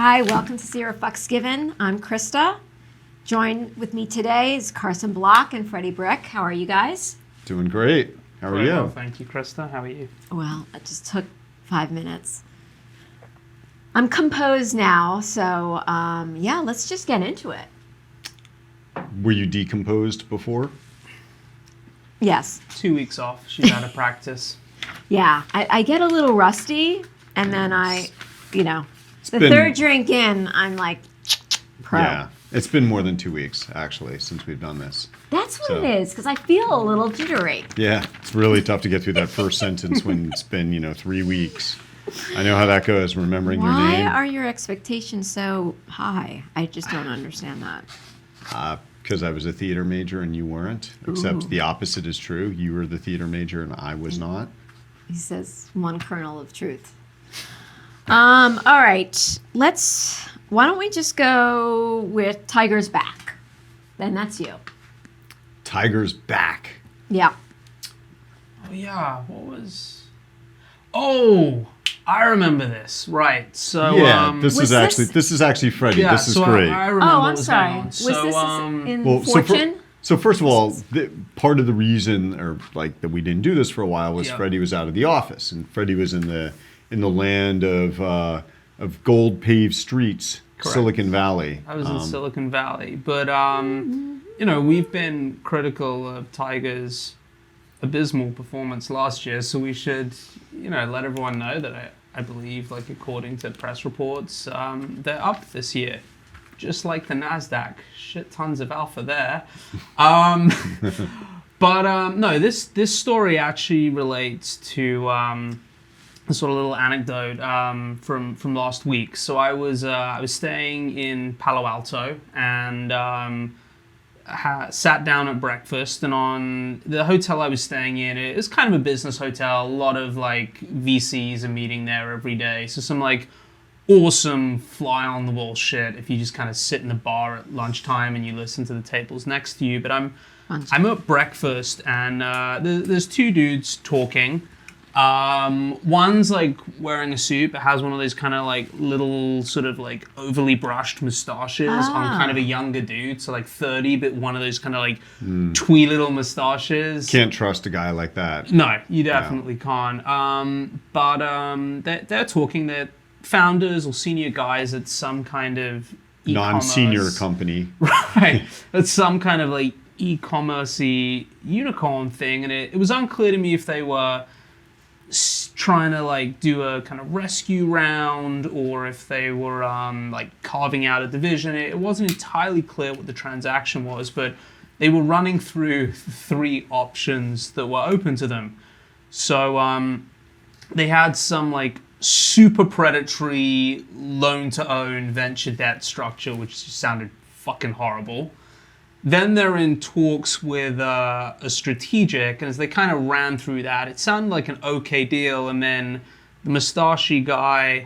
Hi, welcome to Zero Fucks Given. I'm Krista. Joined with me today is Carson Block and Freddy Brick. How are you guys? Doing great. How are you? Well, thank you, Krista. How are you? Well, it just took 5 minutes. I'm composed now, so yeah, let's just get into it. Were you decomposed before? Yes. 2 weeks off. She's out of practice. Yeah, I get a little rusty, and then the third drink in, I'm like, pro. Yeah, it's been more than 2 weeks, actually, since we've done this. That's what it is, because I feel a little jittery. Yeah, it's really tough to get through that first sentence when it's been, 3 weeks. I know how that goes, remembering your name. Why are your expectations so high? I just don't understand that. Because I was a theater major and you weren't, except the opposite is true. You were the theater major and I was not. He says one kernel of truth. All right, why don't we just go with Tiger's back? Then that's you. Tiger's back. Yeah. Oh, yeah. Oh, I remember this. Right. So, yeah, this is actually Freddy. Yeah, this is great. I remember I'm sorry. Was this in Fortune? So first of all, part of the reason, that we didn't do this for a while, was Freddy was out of the office, and Freddy was in the land of gold paved streets, correct. Silicon Valley. I was in Silicon Valley, but we've been critical of Tiger's abysmal performance last year, so we should let everyone know that I believe, according to press reports, they're up this year. Just like the NASDAQ, shit tons of alpha there. But no, this story actually relates to a sort of little anecdote from last week. So I was staying in Palo Alto and sat down at breakfast, and on the hotel I was staying in, it was kind of a business hotel. A lot of VCs are meeting there every day. So some awesome fly on the wall shit if you just kind of sit in the bar at lunchtime and you listen to the tables next to you. But I'm at breakfast and there's two dudes talking. One's wearing a suit but has one of those kind of little sort of overly brushed mustaches on kind of a younger dude, so 30, but one of those kind of twee little mustaches. Can't trust a guy like that. No, you definitely can't. But they're talking. They're founders or senior guys at some kind of non-senior company, right? At some kind of e-commerce-y unicorn thing, and it was unclear to me if they were trying to do a kind of rescue round or if they were carving out a division. It wasn't entirely clear what the transaction was, but they were running through 3 options that were open to them. So they had some super predatory loan-to-own venture debt structure, which just sounded fucking horrible. Then they're in talks with a strategic, and as they kind of ran through that, it sounded like an okay deal, and then the mustachey guy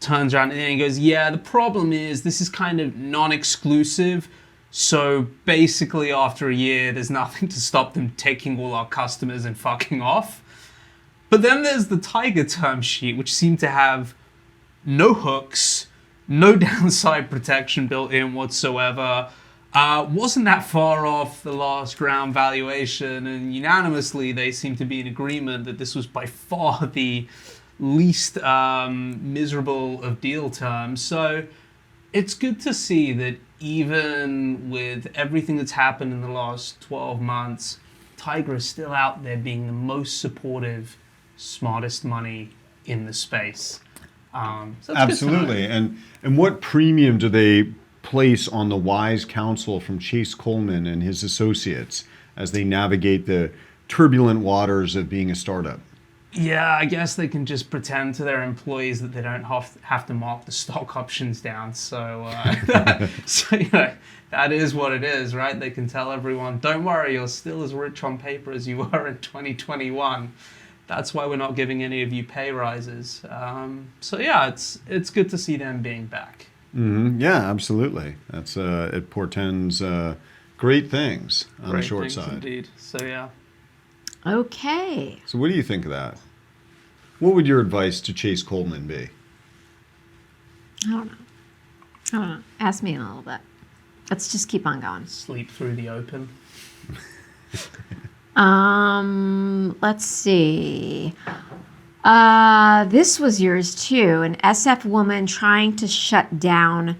turns around and he goes, yeah, the problem is this is kind of non-exclusive, so basically after a year there's nothing to stop them taking all our customers and fucking off. But then there's the Tiger term sheet, which seemed to have no hooks, no downside protection built in whatsoever. Wasn't that far off the last round valuation, and unanimously they seem to be in agreement that this was by far the least miserable of deal terms. So it's good to see that even with everything that's happened in the last 12 months, Tiger is still out there being the most supportive, smartest money in the space. So absolutely. And what premium do they place on the wise counsel from Chase Coleman and his associates as they navigate the turbulent waters of being a startup? Yeah, I guess they can just pretend to their employees that they don't have to mark the stock options down. So, that is what it is, right? They can tell everyone, don't worry, you're still as rich on paper as you were in 2021. That's why we're not giving any of you pay rises. So yeah, it's good to see them being back. Mm-hmm. Yeah, absolutely. That's it portends great things on the short side. Indeed. So yeah. Okay. So what do you think of that? What would your advice to Chase Coleman be? I don't know. I don't know. Ask me in a little bit. Let's just keep on going. Sleep through the open. Let's see. This was yours too. An SF woman trying to shut down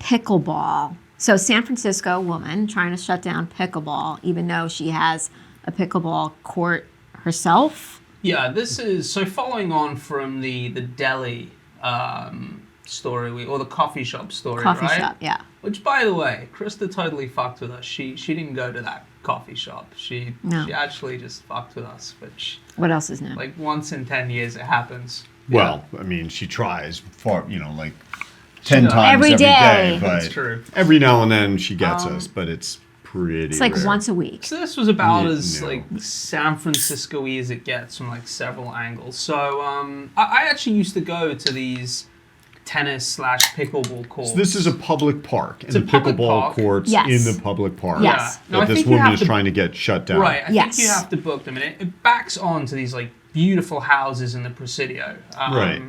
pickleball. So San Francisco woman trying to shut down pickleball, even though she has a pickleball court herself. Yeah, this is so following on from the deli story or the coffee shop story, Coffee right? shop, yeah. Which, by the way, Krista totally fucked with us. She didn't go to that coffee shop. She actually just fucked with us, which What else is new? like once in 10 years it happens. Well, I mean, she tries far, like 10 does. times Every day. but That's true. every now and then she gets us, but it's pretty It's like rare. once a week. So this was about Yeah, as no. like San Francisco-y as it gets from like several angles. So I actually used to go to these tennis/pickleball courts. So this is a public park, and a the public pickleball park. courts Yes. in the public park. Yes. No, I That this think you woman have is to- trying to get shut down. Right, I Yes. think you have to book them, and it backs on to these like beautiful houses in the Presidio. Right.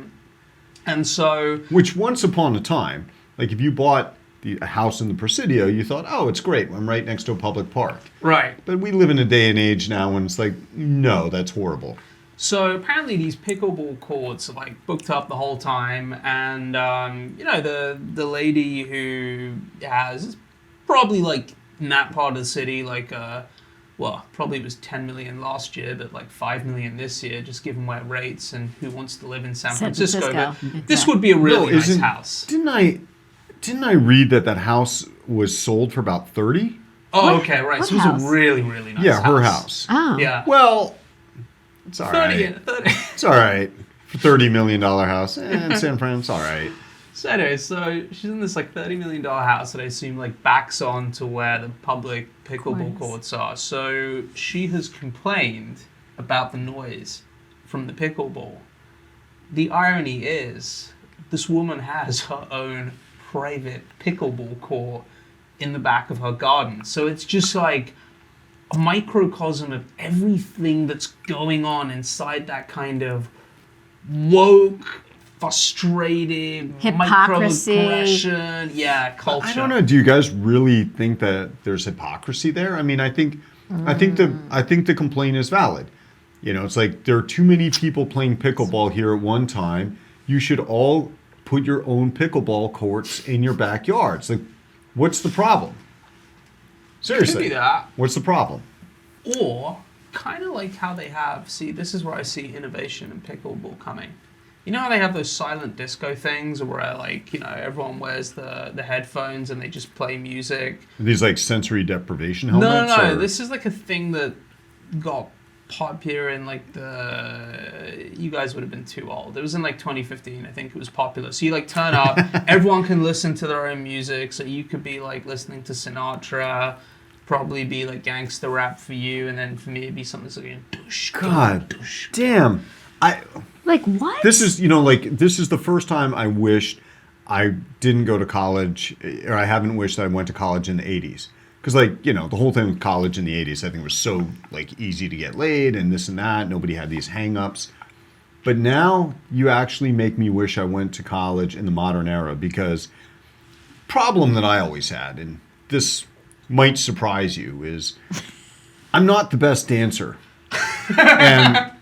And so, Which once upon a time, like if you bought a house in the Presidio, you thought, oh, it's great. I'm right next to a public park. right. But we live in a day and age now when it's like, no, that's horrible. So apparently these pickleball courts are like booked up the whole time, and the lady who has probably like in that part of the city like probably it was 10 million last year, but like 5 million this year, just given where rates and who wants to live in San Francisco. But this would be a really nice house. Didn't I read that house was sold for about 30? Oh, What- okay, right. what So it was house? a really, really nice Yeah, house. her house. Oh. Yeah. Well, it's all 30, right. 30. It's all right. For $30 million house in San Fran, it's all right. So anyway, so she's in this like $30 million house that I assume like backs on to where the public pickleball courts are. So she has complained about the noise from the pickleball. The irony is this woman has her own private pickleball court in the back of her garden. So it's just like a microcosm of everything that's going on inside that kind of woke, frustrated, Hypocrisy. microaggression, culture. I don't know. Do you guys really think that there's hypocrisy there? I mean, I think the complaint is valid. It's like there are too many people playing pickleball here at one time. You should all put your own pickleball courts in your backyards. Like, what's the problem? Seriously, Could be that. what's the problem? Or kind of like how they have, see, this is where I see innovation in pickleball coming. You know how they have those silent disco things where like, everyone wears the headphones and they just play music? These like sensory deprivation helmets? No. or- This is like a thing that got popular in like you guys would have been too old. It was in like 2015, I think it was popular. So you like turn up, everyone can listen to their own music. So you could be like listening to Sinatra, probably be like gangster rap for you, and then for me it'd be something that's like dush, God dush. damn. Like what? This is, this is the first time I wished I didn't go to college, or I haven't wished I went to college in the 80s. Because, the whole thing with college in the 80s, I think was so, easy to get laid and this and that. Nobody had these hang-ups. But now you actually make me wish I went to college in the modern era, because problem that I always had, and this might surprise you, is I'm not the best dancer. And,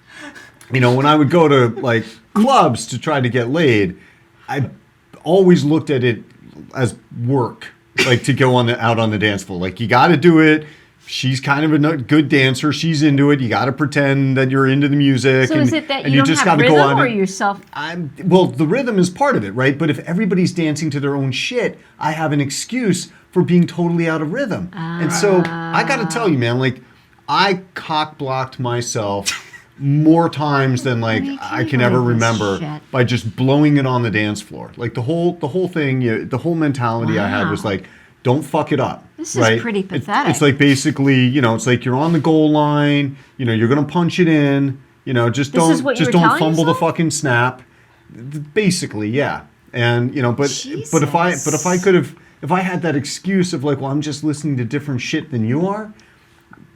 when I would go to, clubs to try to get laid, I always looked at it as work. To go out on the dance floor. You got to do it. She's kind of a good dancer. She's into it. You got to pretend that you're into the music. So and, is it that and you don't just have gotta rhythm, go or and- yourself? Well, the rhythm is part of it, right? But if everybody's dancing to their own shit, I have an excuse for being totally out of rhythm. And so I got to tell you, man, I cock blocked myself more times than I can't can ever believe this remember shit. by just blowing it on the dance floor. The whole thing, the whole mentality I had was Wow. don't fuck it up. This is right? pretty pathetic. It's basically, it's you're on the goal line, you're gonna punch it in, just This is what you were don't telling fumble the yourself? fucking snap. Basically, yeah. And but if I had that excuse of I'm just listening to different shit than you are,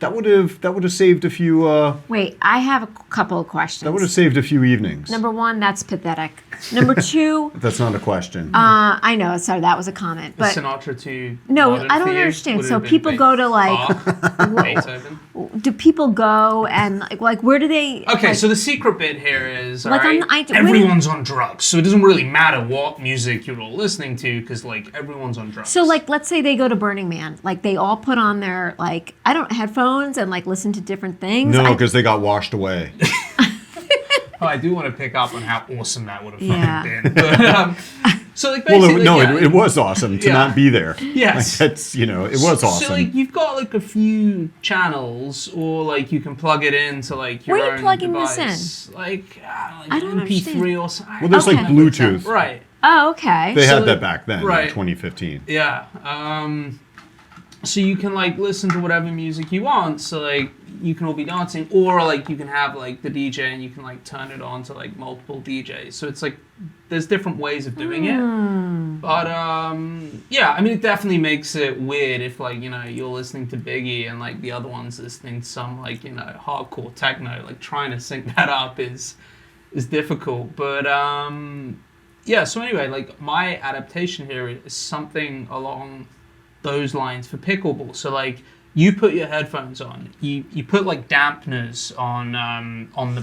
That would have saved a few. Wait, I have a couple of questions. That would have saved a few evenings. Number one, that's pathetic. Number two, That's not a question. I know. Sorry, that was a comment. But Sinatra too. no, modern I don't for you? understand. Would it So have been people go to like, Beethoven. do people go and like where do they? Okay, like, so the secret bit here is, Like, alright, when- everyone's on drugs, so it doesn't really matter what music you're all listening to, because like everyone's on drugs. So like, let's say they go to Burning Man, like they all put on their like headphones and like listen to different things. No, I- because they got washed away. Oh, I do want to pick up on how awesome that would have Yeah. fucking been. But, so like Well, basically, it was awesome to Yeah. not be there. Yes. Like, that's it was awesome. So like you've got like a few channels, or like you can plug it into like your Where are you own plugging this device. Like I don't MP3 or something. Well, there's Okay. like Bluetooth. Right. Oh, okay. They So, had that back then, right. in 2015. Yeah. So you can like listen to whatever music you want. So like you can all be dancing, or like you can have like the DJ and you can like turn it on to like multiple DJs. So it's like there's different ways of doing it. But yeah, I mean it definitely makes it weird if like you're listening to Biggie and like the other one's listening to some like hardcore techno. Like trying to sync that up is difficult. But yeah. So anyway, like my adaptation here is something along those lines for pickleball. So like you put your headphones on, you put like dampeners on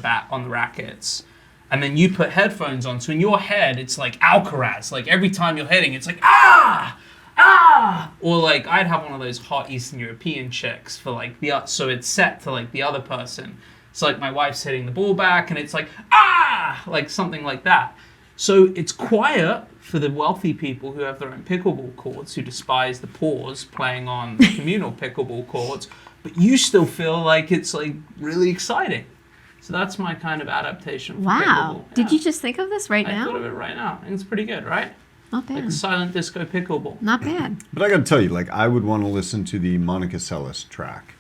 the rackets, and then you put headphones on. So in your head it's like Alcaraz. Like every time you're hitting, it's like ah. Or like I'd have one of those hot Eastern European chicks for like so it's set to like the other person. So like my wife's hitting the ball back and it's like like something like that. So it's quiet for the wealthy people who have their own pickleball courts, who despise the poors playing on communal pickleball courts, but you still feel like it's like really exciting. So that's my kind of adaptation for Wow. pickleball. Did Yeah. you just think of this right I thought now? of it right now. I think it's pretty good, right? Not bad. Like silent disco pickleball. Not bad. But I got to tell you, like, I would want to listen to the Monica Seles track.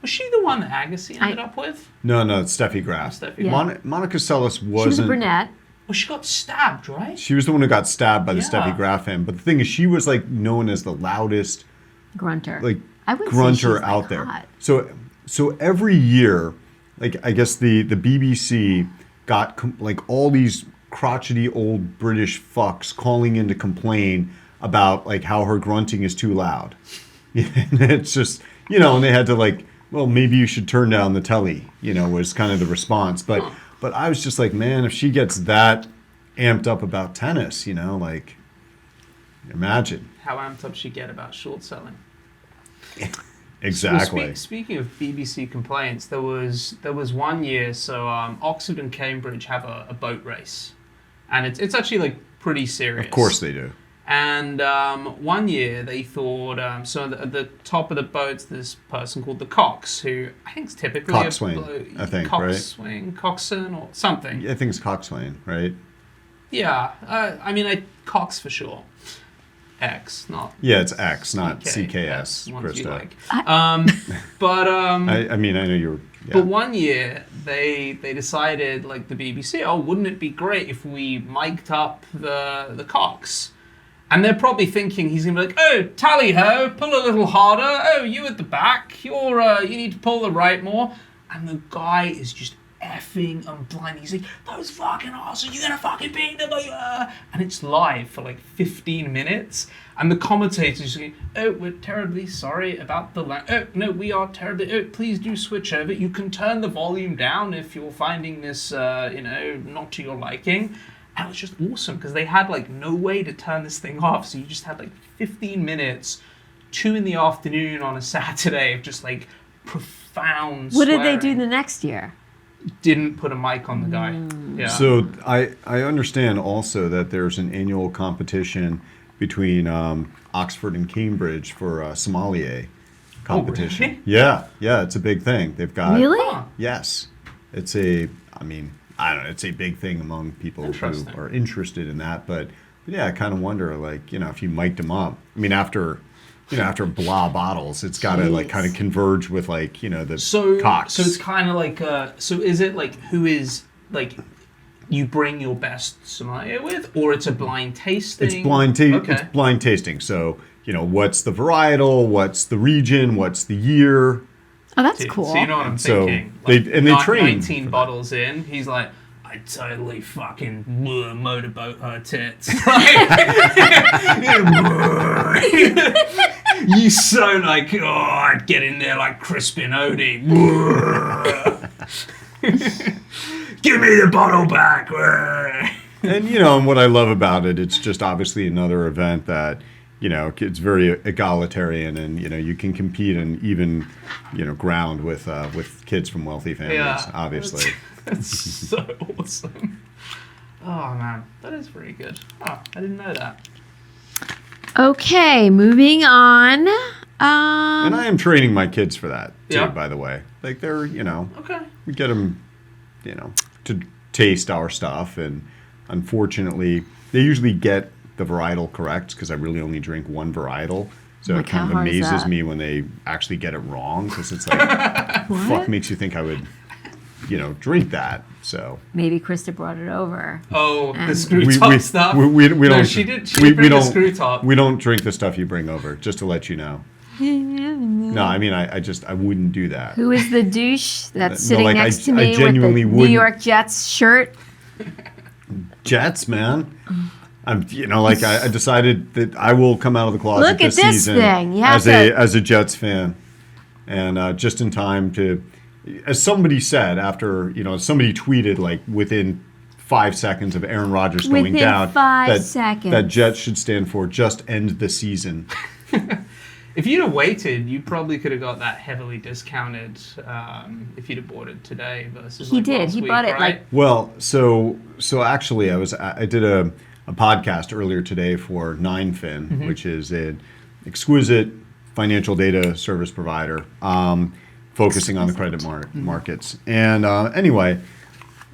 Was she the one that Agassi ended up with? No, it's Steffi Graf. Steffi Yeah. Monica Seles wasn't. She was a brunette. Well, she got stabbed, right? She was the one who got stabbed by the Yeah. Steffi Graf fan. But the thing is, she was like known as the loudest Grunter. like I would say grunter she's, like, out there. hot. So every year, like I guess the BBC got like all these crotchety old British fucks calling in to complain about like how her grunting is too loud. And it's just and they had to like, well, maybe you should turn down the telly. Was kind of the response. But I was just like, man, if she gets that amped up about tennis, like imagine. How amped up she get about short selling. Exactly. Well, speaking of BBC complaints, there was one year. So Oxford and Cambridge have a boat race, and it's actually like pretty serious. Of course they do. And one year they thought, so at the top of the boat's this person called the Cox, who I think is typically Coxswain, I think, right? Coxswain, Coxon or something. I think it's Coxswain, right? Yeah, I mean, Cox for sure. X, not Yeah, it's X, not CK, CKS, that's the ones you Krista. like. But I mean, I know you were. Yeah. But one year they decided, like the BBC, oh, wouldn't it be great if we mic'd up the Cox? And they're probably thinking he's gonna be like, oh, tally ho, pull a little harder. Oh, you at the back, you need to pull the right more. And the guy is just effing and blind. He's like, those fucking arseholes, you're gonna fucking beat them. And it's live for like 15 minutes. And the commentator's going, oh, we're terribly sorry about the oh, no, we are terribly, oh, please do switch over. You can turn the volume down if you're finding this, not to your liking. And it was just awesome because they had like no way to turn this thing off. So you just had like 15 minutes, 2 p.m. on a Saturday of just like profound What did they swearing. do the next year? Didn't put a mic on the guy. Yeah. So I understand also that there's an annual competition between Oxford and Cambridge for a sommelier competition. really? Yeah, it's a big thing. They've got Really? Huh. Yes, it's a. I mean, I don't know. It's a big thing among people who Interesting. are interested in that. But yeah, I kind of wonder, like, if you mic'd them up. I mean, after blah bottles, it's got to like kind of converge with like the Cox. So it's kind of like so is it like who is like you bring your best sommelier with, or it's a blind tasting? It's blind Okay. It's blind tasting. So what's the varietal? What's the region? What's the year? Oh, that's cool. So you know what I'm So thinking. they train 19 bottles in, he's like, I totally fucking motorboat her tits. You so like, oh, I'd get in there like Crispin Odie. Give me the bottle back. And, you know, and what I love about it, it's just obviously another event that, you know, it's very egalitarian, and, you know, you can compete in even, you know, ground with kids from wealthy families, obviously. That's so awesome. Oh, man. That is pretty good. Oh, I didn't know that. Okay, moving on. And I am training my kids for that, too, Yeah. by the way. Like, they're, you know, Okay. we get them, you know, to taste our stuff, and unfortunately, they usually get the varietal correct, because I really only drink one varietal. So Like, it kind how of hard is amazes that? me when they actually get it wrong, because it's like, fuck makes you think I would, you know, drink that. So Maybe Krista brought it over. Oh, the And- screw top stuff. we No, don't. she did bring the screw top. We don't drink the stuff you bring over. Just to let you know. No, I mean, I wouldn't do that. Who is the douche that's No, sitting like, next to I me with genuinely the New wouldn't. York Jets shirt? Jets, man. I'm, you know, like I decided that I will come out of the closet Look at this this season thing. You have as a Jets fan, and just in time to, as somebody said after, you know, somebody tweeted like within 5 seconds of Aaron Rodgers going Within down 5 seconds. that Jets should stand for just end the season. If you'd have waited, you probably could have got that heavily discounted if you'd have bought it today versus He like did. last He week, bought it, right? like- Well, so actually, I did a podcast earlier today for 9fin, which is an exquisite financial data service provider focusing on the credit markets. And anyway,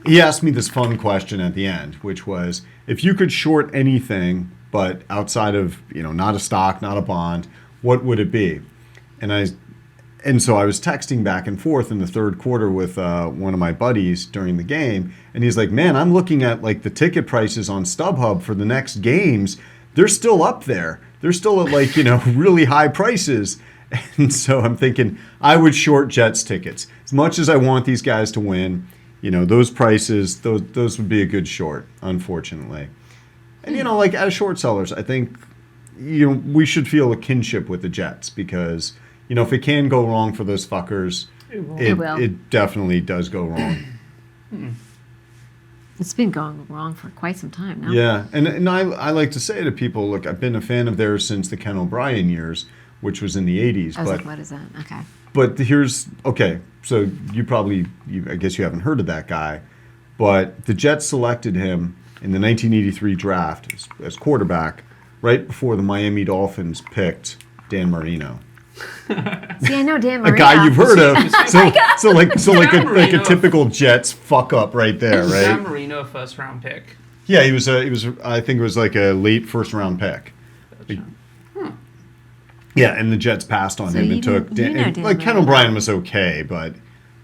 he asked me this fun question at the end, which was, if you could short anything, but outside of, you know, not a stock, not a bond, what would it be? And so I was texting back and forth in the third quarter with one of my buddies during the game, and he's like, man, I'm looking at like the ticket prices on StubHub for the next games. They're still up there. They're still at like, you know, really high prices. And so I'm thinking I would short Jets tickets. As much as I want these guys to win, you know, those prices, those would be a good short, unfortunately. And, you know, like as short sellers, I think, you know, we should feel a kinship with the Jets, because, you know, if it can go wrong for those fuckers, It will. it definitely does go wrong. It's been going wrong for quite some time now. Yeah, and I like to say to people, look, I've been a fan of theirs since the Ken O'Brien years, which was in the 80s. I was But like, what is that? Okay. But okay, so I guess you haven't heard of that guy, but the Jets selected him in the 1983 draft as quarterback right before the Miami Dolphins picked Dan Marino. See, I know Dan Marino. A guy you've heard of. So like Dan a Marino. typical Jets fuck up right there, Dan right? Marino, first round pick. Yeah, he was I think it was like a late first round pick. Yeah, and the Jets passed on So him you and took know Dan. Dan Like Ken Marino. O'Brien was okay, but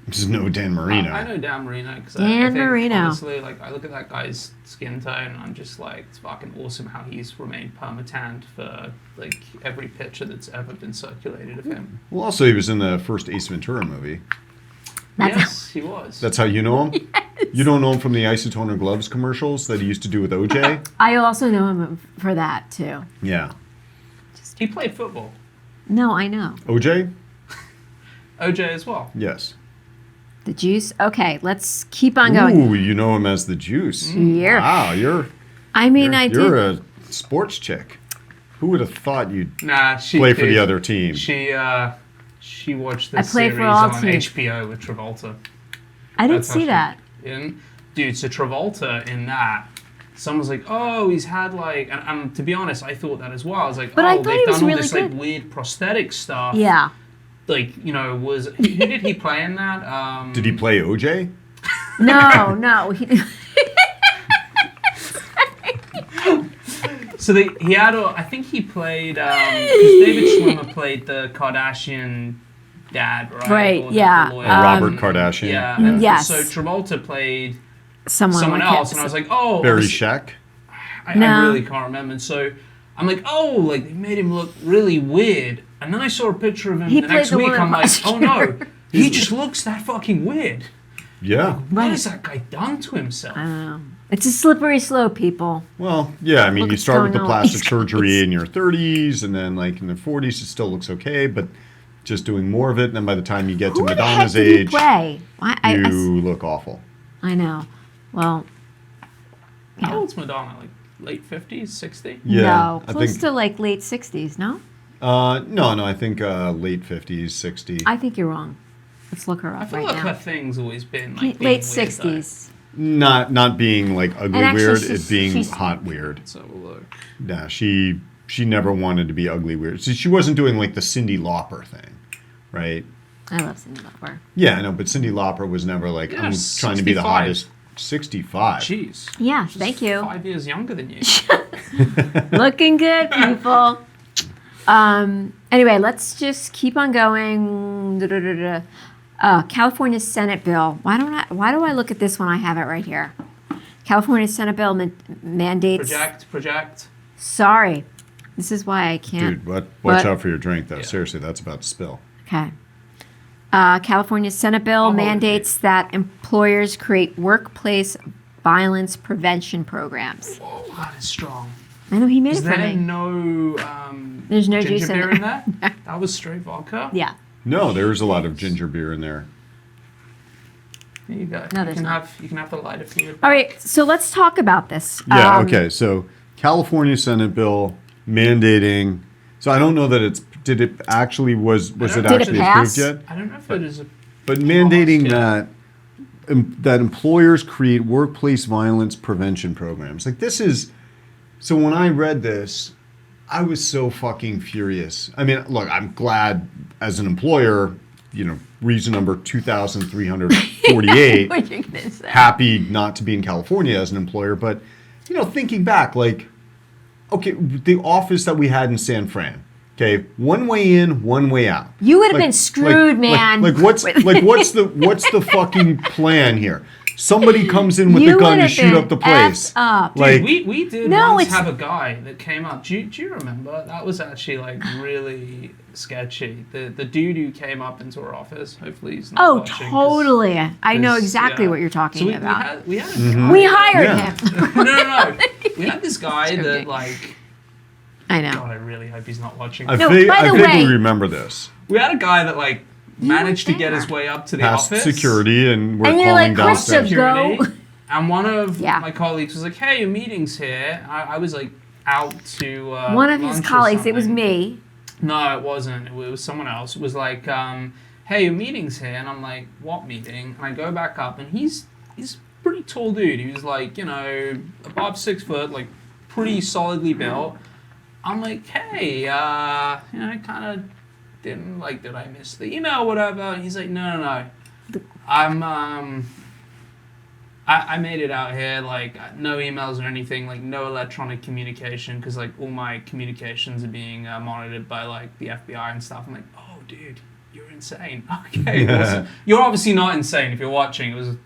just no Dan Marino. I know Dan Marino because I Dan think, Marino. honestly, like I look at that guy's skin tone and I'm just like, it's fucking awesome how he's remained permatanned for like every picture that's ever been circulated of him. Well, also he was in the first Ace Ventura movie. Yes, he was. That's how you know him. You don't know him from the Isotoner Gloves commercials that he used to do with OJ. I also know him for that, too. Yeah, He played football. No, I know. OJ. OJ as well. Yes. The juice. Okay, let's keep on going. Ooh, you know him as the Juice. Yeah. Wow, you're I mean, I you're did. a sports chick. Who would have thought you'd Nah, she play for did. the other team? She watched I this play series for all on teams. HBO with Travolta. I didn't That's how see she- that. Dude, so Travolta in that, someone's like, oh, he's had like, and to be honest, I thought that as well. I was like, But I oh, thought they've he was done all really this good. like weird prosthetic stuff. Yeah. Like, you know, who did he play in that? Did he play OJ? No. So he had, I think he played, because David Schwimmer played the Kardashian dad, right? Right, Or yeah. lawyer. Robert Kardashian. Yeah. and Yes. So Travolta played Someone else, and I was like, oh. Barry this- Sheck. I No. really can't remember. And so I'm like, oh, like they made him look really weird. And then I saw a picture of him He the played next the week. woman I'm like, oh no, prosecutor. he just looks that fucking weird. Yeah. What has that guy done to himself? I don't know. It's a slippery slope, people. Well, yeah, I mean, Look you what's start with the going on with plastic these surgery guys. in your 30s, and then like in the 40s, it still looks okay, but just doing more of it, and then by the time you get to Who the heck Madonna's did he age, play? you look awful. I know. Well, How old's Madonna? Like late 50s, 60? Yeah, no, I close think. to like late 60s, no? No, I think late 50s, 60. I think you're wrong. Let's look her up I feel right like now. her thing's always been like being Late weird, 60s. Not being like ugly And actually, weird, she's- it being she's- hot weird. Though. So look. Yeah, she never wanted to be ugly weird. She wasn't doing like the Cyndi Lauper thing, right? I love Cyndi Lauper. Yeah, I know, but Cyndi Lauper was never like, Yeah, I'm trying to be the 65. hottest. 65. Jeez. Yeah, She's thank you. 5 years younger than you. Looking good, people. Anyway, let's just keep on going. California Senate bill. Why do I look at this when I have it right here? California Senate bill mandates. Project. Sorry, this is why I can't. Dude, watch What? out for your drink, though. Yeah. Seriously, that's about to spill. Okay. California Senate bill hold it. mandates that employers create workplace violence prevention programs. Oh, that is strong. I know he made Is it for there me. no There's no ginger juice in beer it. in there? That was straight vodka? Yeah. No, there's a lot of ginger beer in there. There you go. No, you there's can not. have the lighter fluid. All right, so let's talk about this. Yeah, okay. So, California Senate bill mandating. So, I don't know that it's. Did it actually. Was it Did it actually pass? approved yet? I don't know if it is a But mandating Yeah. that employers create workplace violence prevention programs. Like this is so when I read this, I was so fucking furious. I mean, look, I'm glad as an employer, reason number 2348, What you gonna say? happy not to be in California as an employer, but thinking back, like okay, the office that we had in San Fran. Okay, one way in, one way out. You would have been screwed, man. What's the fucking plan here? Somebody comes in with You a gun would to have shoot been up the place. effed up. Like we did No, once it's- have a guy that came up. Do you remember? That was actually like really sketchy. The dude who came up into our office. Hopefully he's not Oh, watching, 'cause- totally. I know 'cause, exactly yeah. what you're talking So we about. had a Mm-hmm. guy. We hired Yeah. him. no. We had this guy Joking. that like. I know. God, I really hope he's not watching. I No, vaguely by the way- remember this. We had a guy that like managed to were get his there. way up to the Past office. security, and we're And you're calling like, Krista, downstairs. go. And one of Yeah. my colleagues was like, "Hey, your meeting's here." I was like out to One of his lunch or colleagues, it was something. me. No, it wasn't. It was someone else. It was like, "Hey, your meeting's here," and I'm like, "What meeting?" And I go back up, and he's a pretty tall dude. He was like, above 6 foot, like pretty solidly built. I'm like, "Hey, I kind of didn't like, did I miss the email, or whatever?" And he's like, "No. I made it out here, like, no emails or anything, like, no electronic communication, because, like, all my communications are being monitored by, like, the FBI and stuff." I'm like, "Oh, dude, you're insane." Okay, awesome. You're obviously not insane if you're watching. It was a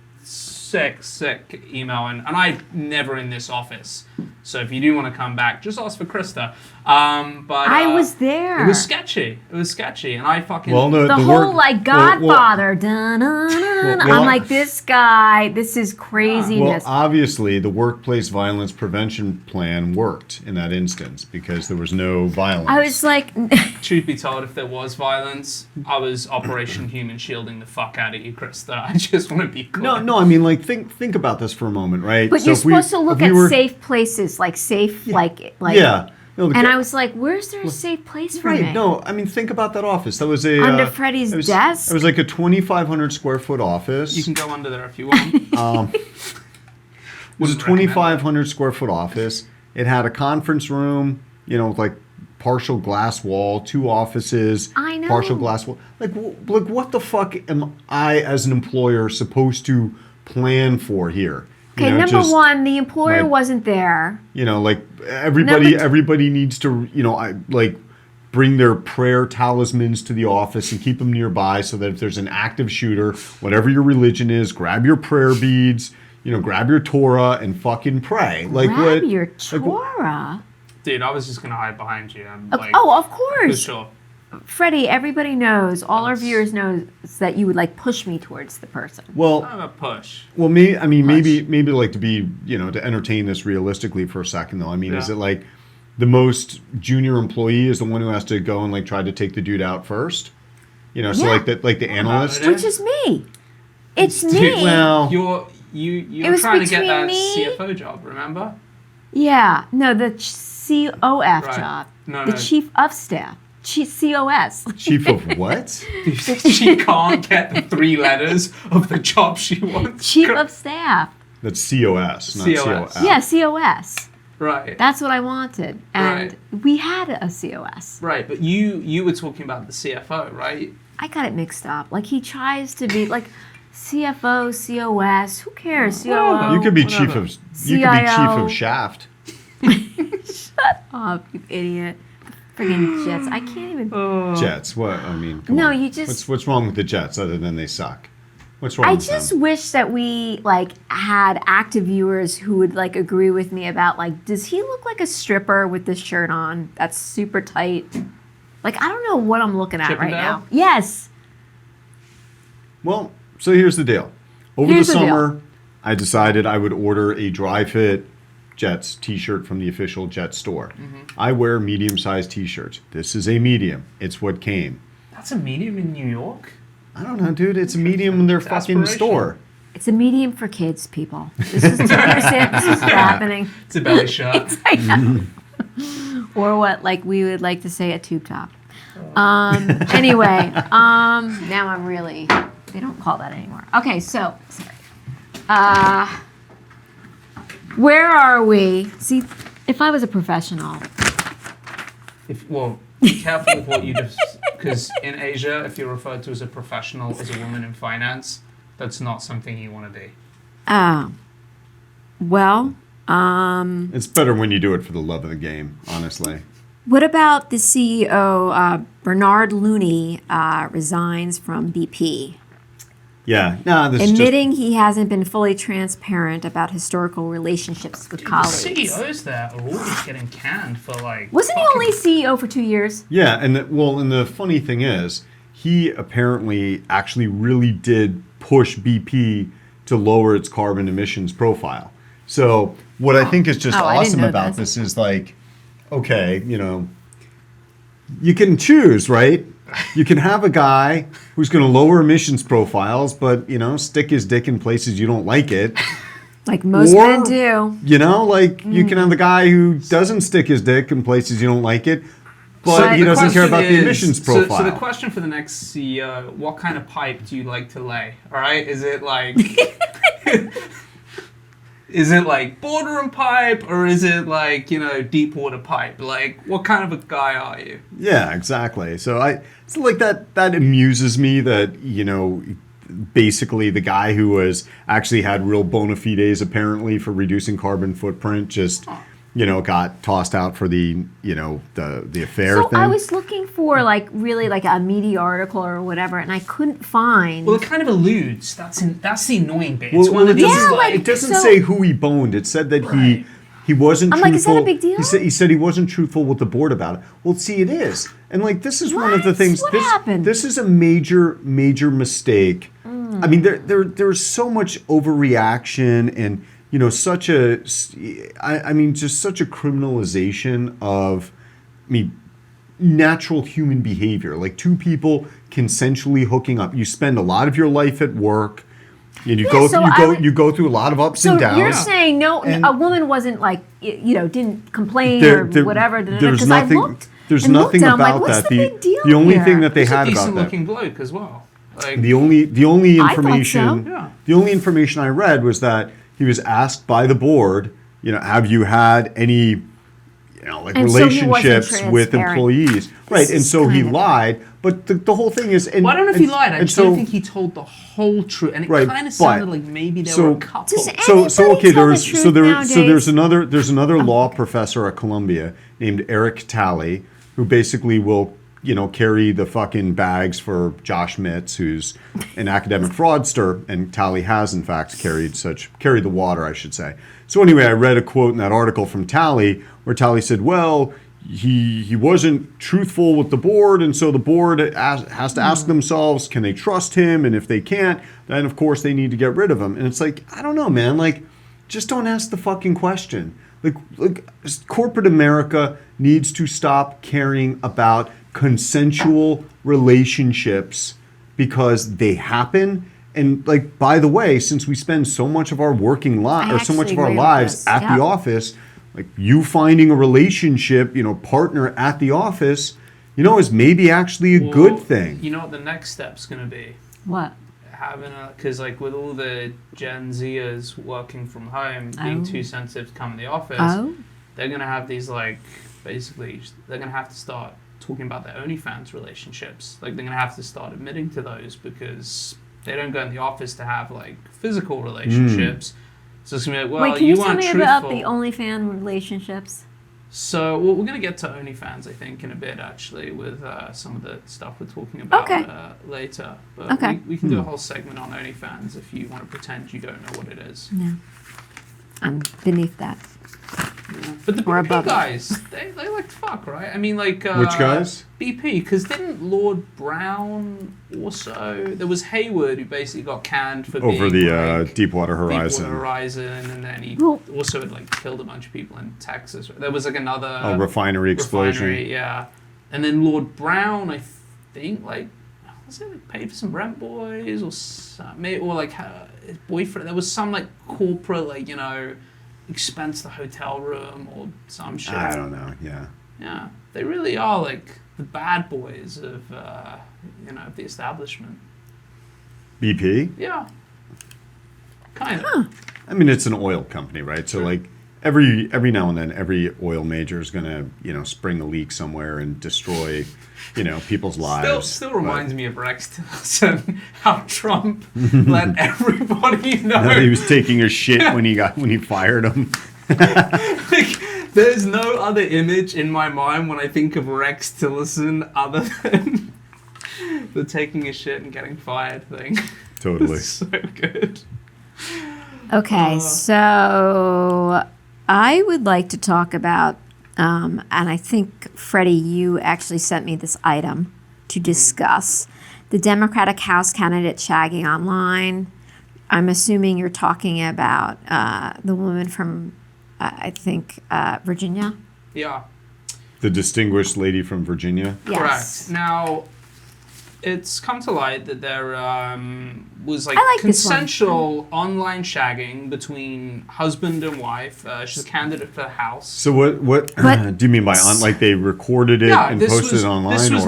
sick email, and I'm never in this office. So if you do want to come back, just ask for Krista. But I was there. It was sketchy. And I fucking... Well, the whole like Godfather. Dun-dun-dun-dun. well, I'm like, this guy, this is Well, craziness. obviously, the workplace violence prevention plan worked in that instance because there was no violence. I was like, Truth be told, if there was violence, I was Operation Human Shielding the fuck out of you, Krista. I just want to be clear. No, I mean, like, think about this for a moment, right? but So you're if we- supposed to look if we at were- safe places, like safe, like. Yeah. No, And I was like, where's there a safe place for right. me? No, I mean, think about that office. That was a Under Freddy's it was, desk? It was like a 2,500 square foot office. You can go under there if you want. It was a Wouldn't recommend it. 2,500 square foot office. It had a conference room, with like partial glass wall, 2 offices, I know. partial glass wall. Like what the fuck am I as an employer supposed to plan for here? Okay, number just, one, the employer like- wasn't there. Like everybody, Number everybody needs to, bring their prayer talismans to the office and keep them nearby so that if there's an active shooter, whatever your religion is, grab your prayer beads, grab your Torah and fucking pray. Like Grab what? your like, what- Torah. Dude, I was just going to hide behind you. I'm Okay, like, oh, of for course. sure. Freddie, everybody knows, all our viewers know that you would like push me towards the person. Well, I'm a push. well, maybe like to be, to entertain this realistically for a second though. I mean, is Yeah. it like the most junior employee is the one who has to go and like try to take the dude out first? So Yeah. like the analyst. it. Which is me. It's me. Well, You're was trying to get between that me- CFO job, remember? Yeah. No, the COF Right. job. No, the no. chief of staff. COS. chief of what? She can't get the 3 letters of the job she wants. Chief of staff. That's COS, not COS. COF. Yeah, COS. Right. That's what I wanted. And we had a COS. Right, but you were talking about the CFO, right? I got it mixed up. Like he tries to be like CFO, COS. Who cares? COO. You could be Whatever. chief of CIO. Shaft. Shut up, you idiot. Friggin' Jets. I can't even. Jets. What? I mean, come No, on. you just- What's wrong with the Jets other than they suck? What's wrong I with just them? wish that we like had active viewers who would like agree with me about like, does he look like a stripper with this shirt on that's super tight? Like I don't know what I'm looking at right Chippendale? now. Yes. Well, so here's the deal. Over Here's the the deal. summer, I decided I would order a dry fit Jets t-shirt from the official Jets store. I wear medium-sized t-shirts. This is a medium. It's what came. That's a medium in New York? I don't know, dude. It's a medium in their It's fucking aspirational. store. It's a medium for kids, people. This is, do you understand? This is happening. It's a belly shirt. Or what, like we would like to say, a tube top. Anyway, now I'm really, they don't call that anymore. Okay, so, sorry. Where are we? See, if I was a professional, Be careful with what you just, because in Asia, if you're referred to as a professional, as a woman in finance, that's not something you want to be. well, It's better when you do it for the love of the game, honestly. what about the CEO, Bernard Looney, resigns from BP? Yeah. Nah, this is just... Admitting he hasn't been fully transparent about historical relationships with The colleagues. CEOs there are always getting canned for like. Wasn't he fucking- only CEO for 2 years? Yeah, and the funny thing is, he apparently actually really did push BP to lower its carbon emissions profile. So what I think is just Oh, I didn't awesome know about that. this is like, okay, you can choose, right? You can have a guy who's going to lower emissions profiles, but stick his dick in places you don't like it. Like most Or- men do. You can have the guy who doesn't stick his dick in places you don't like it, but So he the doesn't care question about the is- emissions so- profile. So the question for the next CEO: what kind of pipe do you like to lay? All right, is it like, is it like boardroom pipe, or is it like deep water pipe? Like, what kind of a guy are you? Yeah, exactly. So it's like that amuses me that, basically the guy who was actually had real bona fides apparently for reducing carbon footprint just, got tossed out for the affair So thing. I was looking for like really like a meaty article or whatever, and I couldn't find. Well, it kind of alludes. That's the annoying bit. Well, It's one well, of these Yeah, like, it doesn't so- say who he boned. It said that Right. he wasn't I'm truthful. like, is that a big deal? He said he wasn't truthful with the board about it. Well, see, it is. And like this is one of the What? things. What this happened? this is a major mistake. I mean, there's so much overreaction and such a just such a criminalization of natural human behavior. Like two people consensually hooking up. You spend a lot of your life at work. And Yeah, so I would- you go through a lot of ups so and downs. you're saying no, And- a woman wasn't like didn't complain There- or there- whatever. there's Because I nothing. looked. There's and looked nothing and I'm like, about what's that. The big deal the only here? thing that they he's a had about decent that. looking bloke as well. Like, The only I thought so. information Yeah. the only information I read was that he was asked by the board, have you had any And so he wasn't relationships with transparent. employees? Right, and is so he kind of- lied. But the whole thing is, and, well, I don't know if he and- lied. I and just so, don't think he told the whole truth, and it Right, kind of but- sounded like maybe there so- were a couple. Does So Anybody okay, tell the there's truth so nowadays? there's another law professor at Columbia named Eric Talley who basically will carry the fucking bags for Josh Mitz, who's an academic fraudster, and Talley has in fact carried the water, I should say. So anyway, I read a quote in that article from Talley where Talley said, well, he wasn't truthful with the board, and so the board has to ask themselves, can they trust him? And if they can't, then of course they need to get rid of him. And it's like, I don't know, man. Like, just don't ask the fucking question. Like corporate America needs to stop caring about consensual relationships because they happen. And like, by the way, since we spend so much of our working life or so much of our lives at the office, like you finding a relationship, partner at the office, is maybe actually a good thing. You know what the next step's going to be? What? Because like with all the Gen Zers working from home, being too sensitive to come in the office, they're going to have these basically, they're going to have to start talking about their OnlyFans relationships. Like they're going to have to start admitting to those because they don't go in the office to have physical relationships. So it's going to be like, well, Wait, can you tell weren't me truthful. about the OnlyFans relationships? So we're going to get to OnlyFans, I think, in a bit, actually, with some of the stuff we're talking about later. But we can do a whole segment on OnlyFans if you want to pretend you don't know what it is. No. I'm beneath that. Yeah. But the BP guys, they like to fuck, right? I mean, which guys? BP, because didn't Lord Brown also... There was Hayward, who basically got canned for over being, the Deepwater Horizon. And then he also had, killed a bunch of people in Texas. There was, another... refinery explosion. Refinery, yeah. And then Lord Brown, I think, was it, paid for some rent boys or something? Or, his boyfriend... There was some, corporate, expense the hotel room or some shit. I don't know, yeah. Yeah, they really are the bad boys of the establishment. BP? Yeah, kind of. I mean, it's an oil company, right? So every now and then, every oil major is gonna spring a leak somewhere and destroy people's lives. Still reminds me of Rex Tillerson, how Trump let everybody know that he was taking a shit when he fired him. There's no other image in my mind when I think of Rex Tillerson other than the taking a shit and getting fired thing. Totally. It's so good. Okay, so I would like to talk about, and I think, Freddie, you actually sent me this item to discuss. The Democratic House candidate shagging online. I'm assuming you're talking about the woman from, I think, Virginia? Yeah. The distinguished lady from Virginia? Yes. Correct. Now, it's come to light that there was consensual online shagging between husband and wife. She's a candidate for the House. So what do you mean by they recorded it and posted it online? This was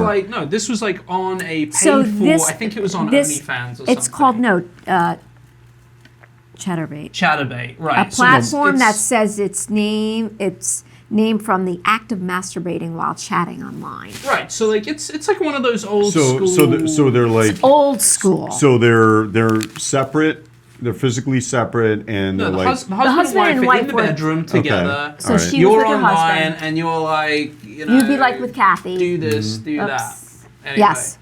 this was on a paid I think it was on OnlyFans or something. It's called Chatterbait. Chatterbait, right. A platform that says it's named from the act of masturbating while chatting online. Right. So it's one of those old school. So they're old school. So they're separate. They're physically separate, and no, they're the husband and wife are in the bedroom together. So she you're was with her online, husband. and you're you'd be with Kathy. Do this, do that. Anyway. Yes.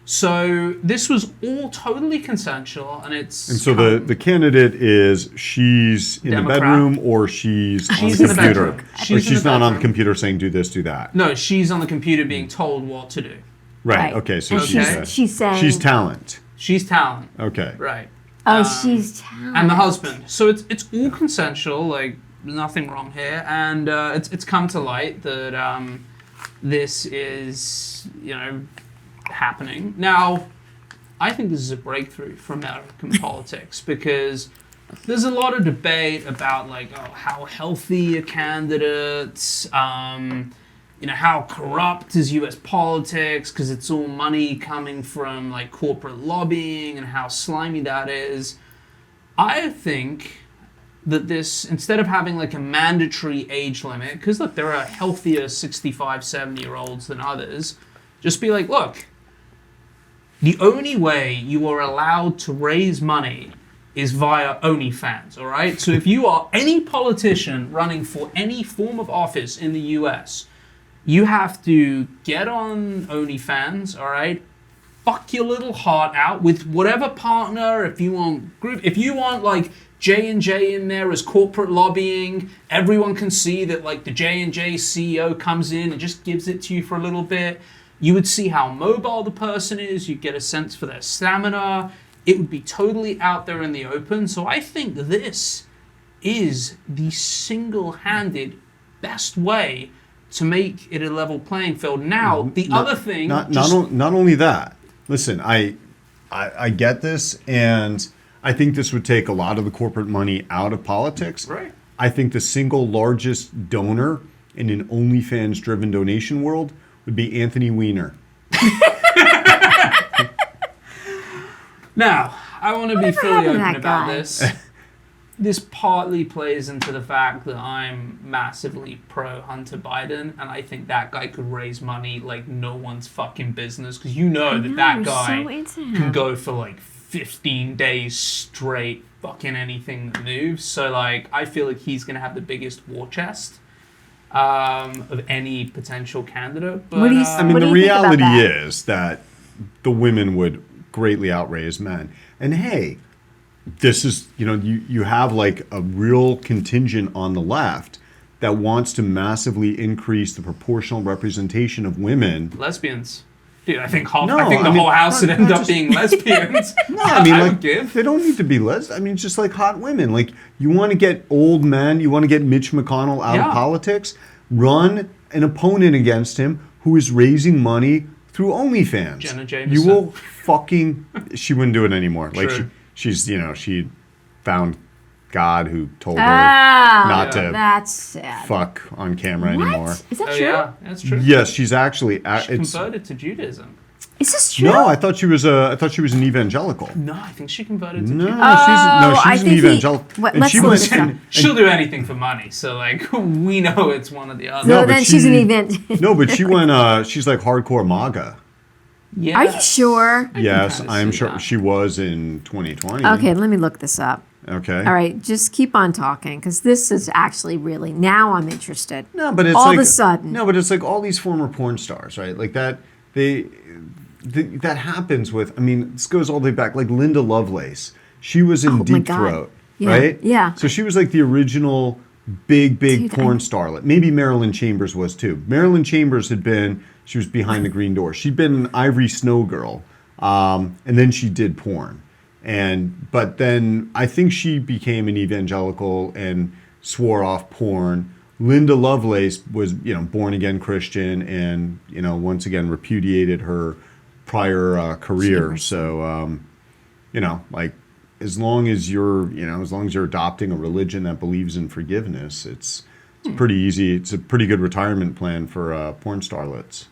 So this was all totally consensual, and so the candidate is she's in Democrat. the bedroom or she's on the in the computer. bedroom. She's not on the computer saying do this, do that. No, she's on the computer being told what to do. Right. Okay. So she's saying she's talent. She's talent. Okay. Right. Oh, she's talent. And the husband. So it's all consensual. Nothing wrong here, and it's come to light that this is happening. Now, I think this is a breakthrough for American politics because there's a lot of debate about how healthy a candidate, how corrupt is U.S. politics because it's all money coming from corporate lobbying and how slimy that is. I think that this, instead of having a mandatory age limit, because look, there are healthier 65, 70-year-olds than others, just be look, the only way you are allowed to raise money is via OnlyFans, all right? So if you are any politician running for any form of office in the U.S., you have to get on OnlyFans, all right? Fuck your little heart out with whatever partner, if you want J&J in there as corporate lobbying. Everyone can see that like the J&J CEO comes in and just gives it to you for a little bit. You would see how mobile the person is. You'd get a sense for their stamina. It would be totally out there in the open. So I think this is the single-handed best way to make it a level playing field. Now, the other thing... Not only that. Listen, I get this, and I think this would take a lot of the corporate money out of politics. Right. I think the single largest donor in an OnlyFans-driven donation world would be Anthony Weiner. Now, I want to be fully open that about guy? this. This partly plays into the fact that I'm massively pro Hunter Biden, and I think that guy could raise money like no one's fucking business, because you know that you're guy so into him. can go for like 15 days straight fucking anything that moves. So like, I feel like he's going to have the biggest war chest of any potential candidate. But What do you I mean, What do the you think about reality that? is that the women would greatly outraise men. And hey, this is, you have like a real contingent on the left that wants to massively increase the proportional representation of women. lesbians. Dude, I think the I mean, whole house would not end up just- being lesbians. No, I mean, would like, give. they don't need to be I mean, it's just like hot women. Like, you want to get old men, you want to get Mitch McConnell out Yeah. of politics, run an opponent against him who is raising money through OnlyFans. Jenna Jameson. You will fucking... She wouldn't do it anymore. Like, True. she's, she found God who told her Oh, not to that's sad. fuck on camera anymore. What? Is that Oh true? yeah, that's true. Yes, she's actually... She it's converted to Judaism. Is this true? No, I thought she was an evangelical. No, I think she converted to No, Judaism. I she's an think evangelical. What, And let's she look went this and- up. She'll do anything for money, so like we know it's one or the other. So No, but then she's an she- event. No, but she went. She's like hardcore MAGA. Yeah. Are you sure? Yes, kinda I'm see sure that. she was in 2020. Okay, let me look this up. Okay. All right, just keep on talking, because this is actually really, now I'm interested. No, but it's All like of a sudden. No, but it's like all these former porn stars, right? Like that. That happens with. I mean, this goes all the way back. Like Linda Lovelace. She was in Oh my Deep God. Throat, Yeah, right? yeah. So she was like the original big Dude, porn starlet. Maybe Marilyn Chambers was too. Marilyn Chambers she was behind the green door. She'd been an Ivory Snow girl, and then she did porn. But then I think she became an evangelical and swore off porn. Linda Lovelace was, born again Christian, and once again repudiated her prior career. Jeepers. So, like, as long as you're adopting a religion that believes in forgiveness, it's pretty easy. It's a pretty good retirement plan for porn starlets,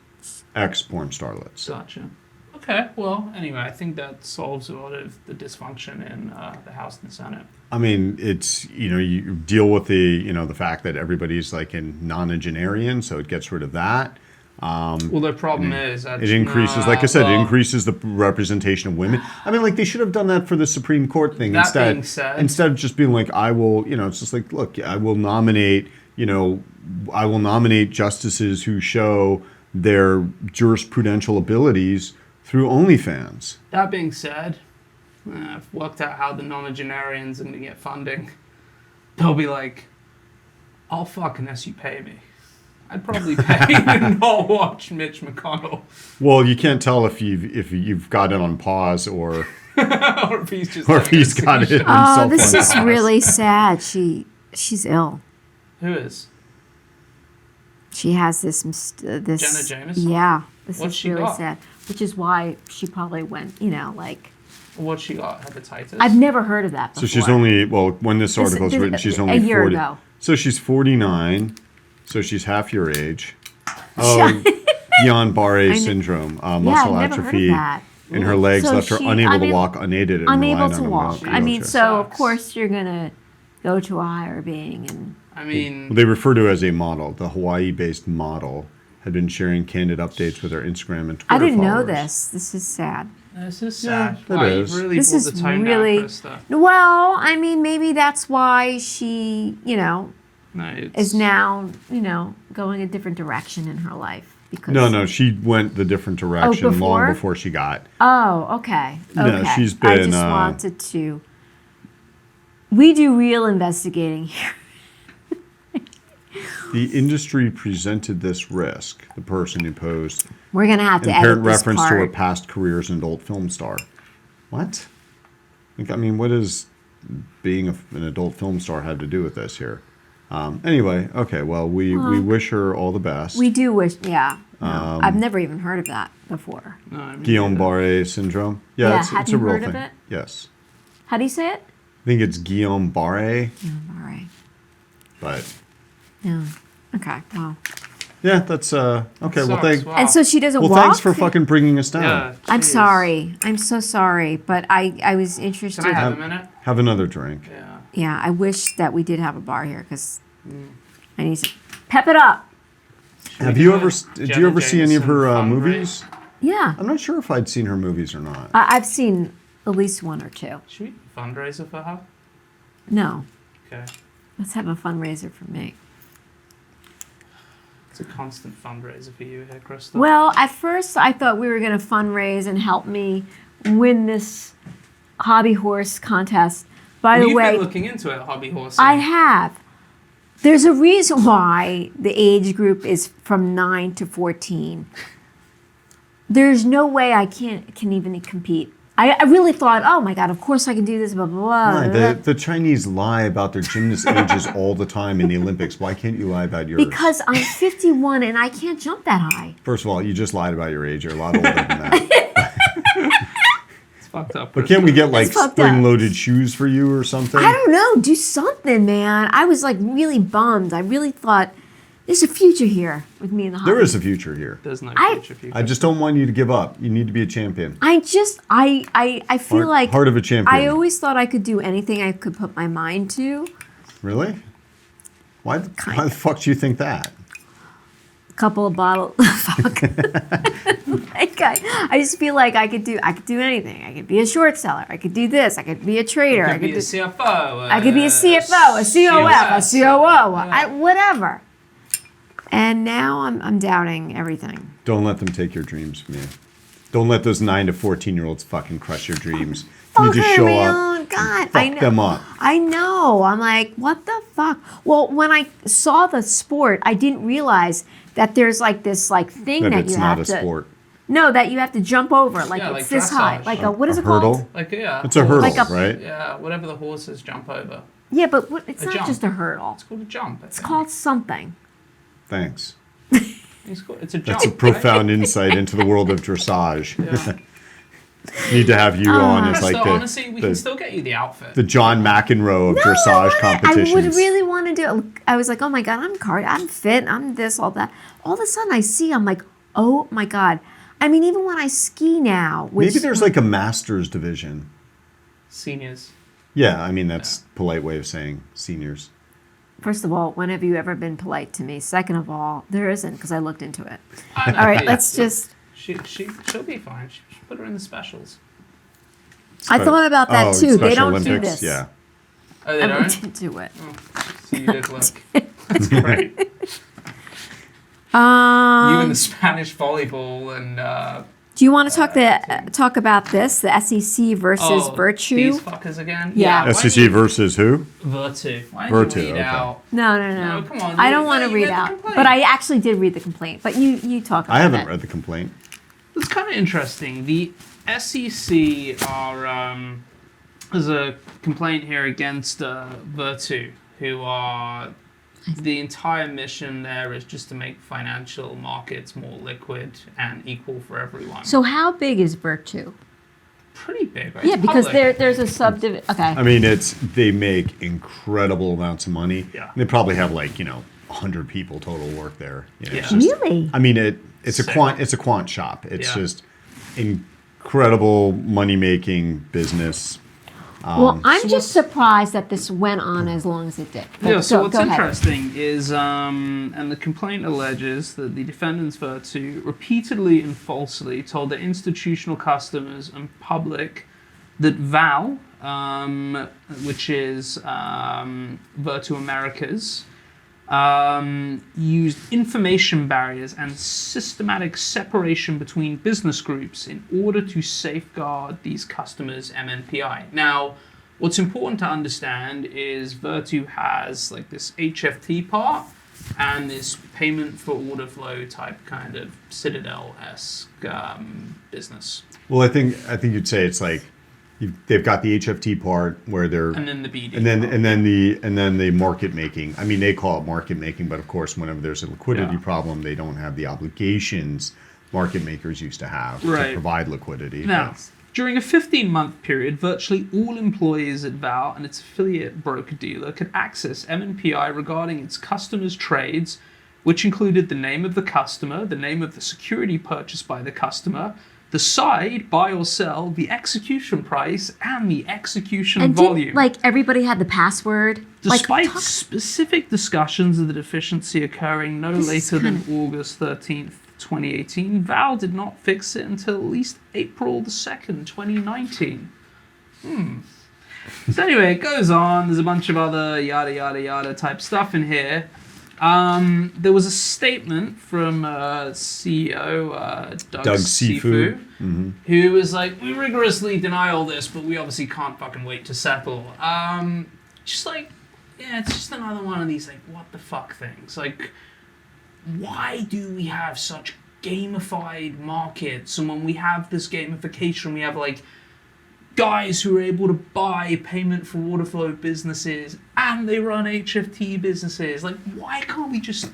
ex-porn starlets. Gotcha. Okay. Well, anyway, I think that solves a lot of the dysfunction in the House and the Senate. I mean, it's, you deal with the fact that everybody's like in nonagenarian, so it gets rid of that. Well, the problem is that It increases, like I said, it increases the representation of women. I mean, like, they should have done that for the Supreme Court thing That being said- instead of just being like, I will, it's just like, look, I will nominate justices who show their jurisprudential abilities through OnlyFans. That being said, I've worked out how the nonagenarians are going to get funding. They'll be like, I'll fuck unless you pay me. I'd probably pay and not watch Mitch McConnell. Well, you can't tell if you've got it on pause or Or if he's just or if having a he's got it. seizure. Oh, this Cell is phone. really sad. She's ill. Who is? She has this. This Jenna Jameson? Yeah, this What's is she really got? sad. Which is why she probably went. Like What's she got? Hepatitis? I've never heard of that So before. she's only, when this article is written, she's only a year 40. ago. So she's 49. So she's half your age. Oh, Guillain-Barré syndrome, muscle I've never atrophy heard of that. in her legs, So left her she- unable I to mean, walk, unaided, and Unable reliant to on a walk. wheelchair. I mean, so of Sucks. course you're gonna go to a higher being and. I mean, They refer to it as a model. The Hawaii-based model had been sharing candid updates with her Instagram and Twitter I didn't know followers. this. This is sad. this is Yeah, sad. it Wow, is. you've really This brought is the tone really. down, Krista. Well, I mean, maybe that's why she, No, it's, is now, going a different direction in her life. Because No, she went the different direction long before? before she got. Oh, okay. No, Okay. she's I been, just wanted to We do real investigating here. The industry presented this risk. The person who posed We're gonna have to in edit apparent this reference to her part. past career as an adult film star. What? Like, I mean, what does being an adult film star have to do with this here? Anyway, okay. Well, we wish her all the best. We do wish, yeah. No, I've never even heard of that before. No, I mean, Guillain-Barré syndrome. Yeah, Yeah, have it's you a real heard of thing. it? Yes, How do you say it? I think it's Guillain-Barré, All right. but Yeah. Okay. Well. yeah, that's okay. Well, sucks. Wow. And so she doesn't well, walk. thanks for fucking bringing us down. Yeah, I'm jeez. sorry. I'm so sorry, but I was interested. Can I have a minute? Have another drink. Yeah. Yeah, I wish that we did have a bar here because I need to pep it up. Have you ever? Did you ever see any of her Jameson movies? Yeah, I'm not sure if I'd seen her movies or not. I've seen at least one or two. Should we fundraiser for her? No, Okay. let's have a fundraiser for me. It's a constant fundraiser for you here, Krista. Well, at first I thought we were going to fundraise and help me win this hobby horse contest. By the You've way, been looking into it, hobby horse. I have. There's a reason why the age group is from 9 to 14. There's no way I can even compete. I really thought, oh my God, of course I can do this, blah, blah, blah. Why? The Chinese lie about their gymnast ages all the time in the Olympics. Why can't you lie about yours? Because I'm 51 and I can't jump that high. First of all, you just lied about your age. You're a lot older than that. It's fucked up. But can't we get like It's fucked up. spring-loaded shoes for you or something? I don't know. Do something, man. I was like really bummed. I really thought there's a future here with me in the hobby. There is a future here. There's no I- future for you. I just don't want you to give up. You need to be a champion. I feel like Heart of a champion. I always thought I could do anything I could put my mind to. Really? Why Kind the fuck do you think that? A couple of bottles. Fuck. Like, I just feel like I could do anything. I could be a short seller. I could do this. I could be a trader. You I could be could a do, CFO. I could be a CFO, a COF, a COO, whatever. And now I'm doubting everything. Don't let them take your dreams from you. Don't let those 9 to 14-year-olds fucking crush your dreams. You need to Fucking show me up. on. God, Fuck I know. them up. I know. I'm like, what the fuck? Well, when I saw the sport, I didn't realize that there's like this like thing That that it's you not have a to. sport. No, that you have to jump over. Like Yeah, it's like this high. dressage. Like a what is A it called? hurdle? Like, yeah. It's a hurdle, Like a- right? Yeah, whatever the horses jump over. Yeah, but it's A not jump. just a hurdle. It's called a jump. It's called something. Thanks. It's a jump. That's a right? profound insight into the world of dressage. Yeah. Need to have you on as Krista, like honestly, we can the, still get you the outfit. the John McEnroe of No, dressage I competitions. would really want to do it. I was like, oh my God, I'm fit, I'm this, all that. All of a sudden I see, I'm like, oh my God. I mean, even when I ski now, which Maybe there's like a masters division. Seniors. Yeah, I mean that's a polite way of saying seniors. first of all, when have you ever been polite to me? Second of all, there isn't because I looked into it. I know, All right, yeah. let's just. She'll be fine. Should put her in the specials. I thought about that Oh, you. They Special don't do Olympics, this. Yeah. Oh, they I don't? didn't do it. So you did look. That's great. You Um, and the Spanish volleyball and do you want to talk about this? The SEC versus Virtue? These fuckers again. Yeah. why SEC don't you- versus who? Virtue. Why don't Virtue, you read okay. out? No. No, come on. I don't You- want no, to you read read the out, complaint. but I actually did read the complaint. But you talk about it. I haven't read the complaint. It's kind of interesting. The SEC are there's a complaint here against Virtu, who are the entire mission there is just to make financial markets more liquid and equal for everyone. So how big is Virtue? Pretty big, right? Yeah, It's because public. there's a subdivision. Okay. I mean, they make incredible amounts of money. Yeah. They probably have like 100 people total work there. You know, it's Yeah. just- Really? I mean, it's a Sick. quant shop. It's Yeah. just incredible money making business. Well, I'm so just surprised that this went on as long as it did. Yeah, so Go what's ahead. interesting is, and the complaint alleges that the defendants Virtu repeatedly and falsely told their institutional customers and public that Val, which is Virtu Americas, used information barriers and systematic separation between business groups in order to safeguard these customers' MNPI. Now, What's important to understand is Virtu has like this HFT part and this payment for order flow type kind of Citadel-esque business. Well, I think you'd say it's like they've got the HFT part where they're And then the BD. and then the market making. I mean, they call it market making, but of course, whenever there's a liquidity problem, they don't have the obligations market makers used to have to provide liquidity. Now, during a 15-month period, virtually all employees at Val and its affiliate broker-dealer could access MNPI regarding its customers' trades, which included the name of the customer, the name of the security purchased by the customer, the side, buy or sell, the execution price, and the execution volume. Like everybody had the password? Despite specific discussions of the deficiency occurring no later than August 13th, 2018, Val did not fix it until at least April the 2nd, 2019. So anyway, it goes on. There's a bunch of other yada, yada, yada type stuff in here. There was a statement from CEO Doug Sifu, who was like, we rigorously deny all this, but we obviously can't fucking wait to settle. Just like, yeah, it's just another one of these like, what the fuck things. Like, why do we have such gamified markets? And when we have this gamification, we have like guys who are able to buy payment for order flow businesses and they run HFT businesses. Like, why can't we just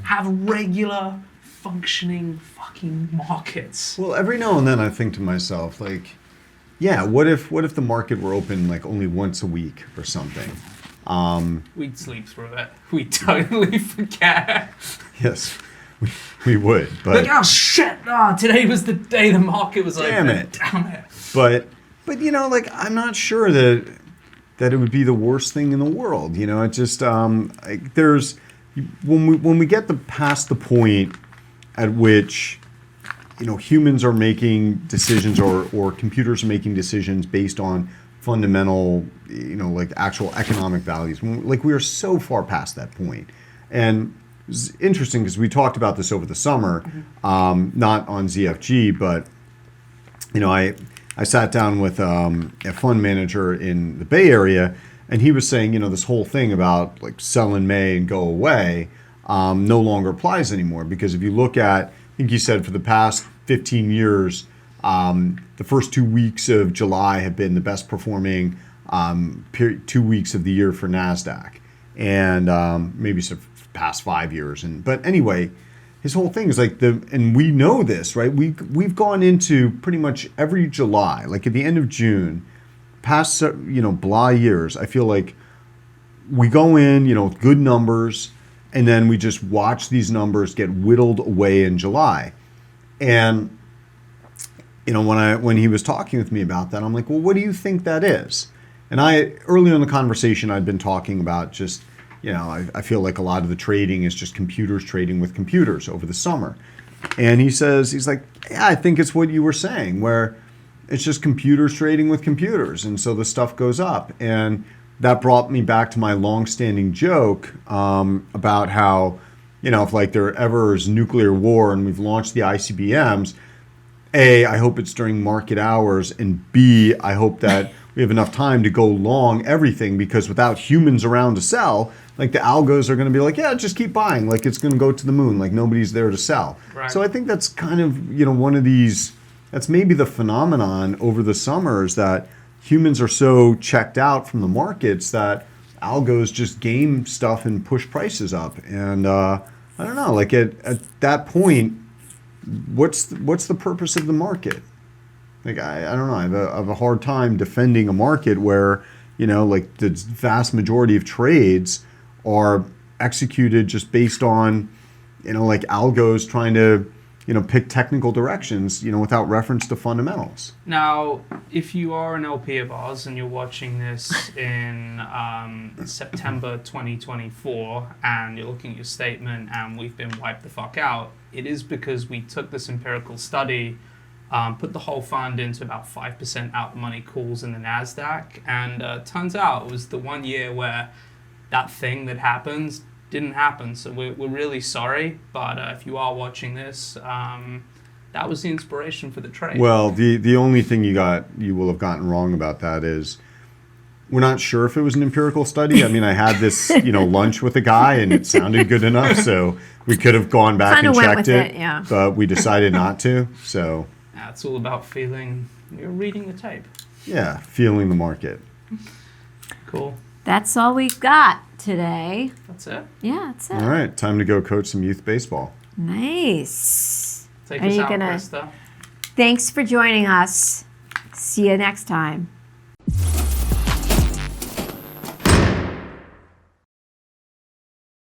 have regular functioning fucking markets? Well, every now and then I think to myself, like, yeah, what if the market were open like only once a week or something? We'd sleep through it. We'd totally forget. Yes, we would. But like, oh shit! Today was the day the market was open. Damn it! But you know, like, I'm not sure that it would be the worst thing in the world. You know, it just like, there's when we get past the point at which, you know, humans are making decisions or computers are making decisions based on fundamental, you know, like actual economic values. Like, we are so far past that point. And it's interesting because we talked about this over the summer, not on ZFG, but, you know, I sat down with a fund manager in the Bay Area, and he was saying, you know, this whole thing about like sell in May and go away no longer applies anymore, because if you look at, I think he said for the past 15 years, the first 2 weeks of July have been the best performing 2 weeks of the year for NASDAQ, and maybe some past 5 years. But anyway, his whole thing is like and we know this, right? We've gone into pretty much every July, like at the end of June, past, you know, blah years. I feel like we go in, you know, with good numbers, and then we just watch these numbers get whittled away in July. And you know, when he was talking with me about that, I'm like, well, what do you think that is? And early in the conversation, I'd been talking about just, you know, I feel like a lot of the trading is just computers trading with computers over the summer. And he's like, yeah, I think it's what you were saying, where it's just computers trading with computers. And so the stuff goes up. And that brought me back to my long-standing joke about how, you know, if like there ever is nuclear war and we've launched the ICBMs, A, I hope it's during market hours, and B, I hope that we have enough time to go long everything, because without humans around to sell, like the algos are going to be like, yeah, just keep buying, like it's going to go to the moon, like nobody's there to sell. Right. So I think that's kind of, you know, one of these, that's maybe the phenomenon over the summers, that humans are so checked out from the markets that algos just game stuff and push prices up. And I don't know, like at that point, what's the purpose of the market? Like, I don't know. I have a hard time defending a market where, you know, like the vast majority of trades are executed just based on, you know, like algos trying to, you know, pick technical directions, you know, without reference to fundamentals. Now, if you are an LP of ours and you're watching this in September 2024 and you're looking at your statement and we've been wiped the fuck out, it is because we took this empirical study, put the whole fund into about 5% out the money calls in the NASDAQ, and turns out it was the 1 year where that thing that happens didn't happen. So we're really sorry, but if you are watching this, that was the inspiration for the trade. Well, the only thing you will have gotten wrong about that is we're not sure if it was an empirical study. I mean, I had this, lunch with a guy, and it sounded good enough, so we could have gone back Kinda and went checked with it, it, yeah. but we decided not to. So, It's all about feeling. You're reading the tape. yeah, feeling the market. Cool. That's all we've got today. That's it. Yeah, that's it. All right, time to go coach some youth baseball. Nice. Take Are us you out, gonna- Krista. Thanks for joining us. See you next time.